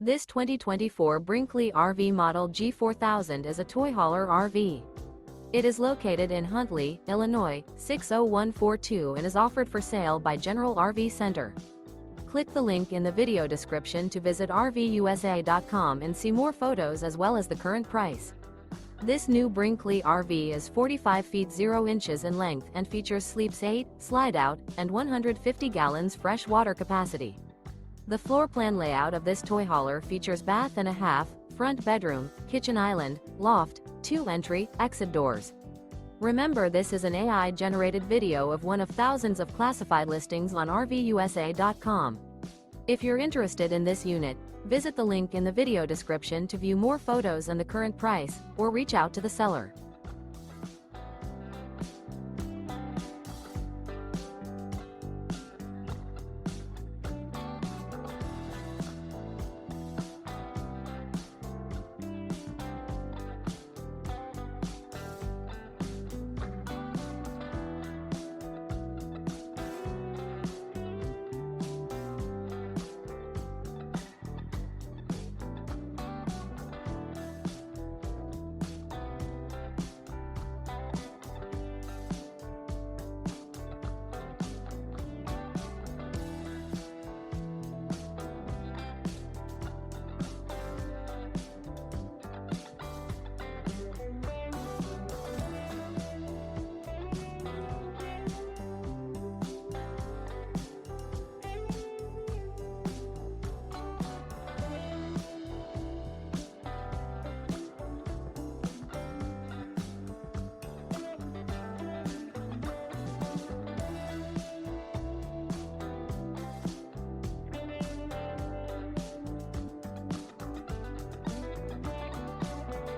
This 2024 Brinkley RV Model G 4000 is a toy hauler RV. It is located in Huntley, Illinois, 60142 and is offered for sale by General RV Center. Click the link in the video description to visit RVUSA.com and see more photos as well as the current price. This new Brinkley RV is 45 feet 0 inches in length and features sleeps 8, slide-out, and 150 gallons fresh water capacity. The floor plan layout of this toy hauler features bath and a half, front bedroom, kitchen island, loft, 2 entry, exit doors. Remember, this is an AI-generated video of one of thousands of classified listings on RVUSA.com. If you're interested in this unit, visit the link in the video description to view more photos and the current price, or reach out to the seller.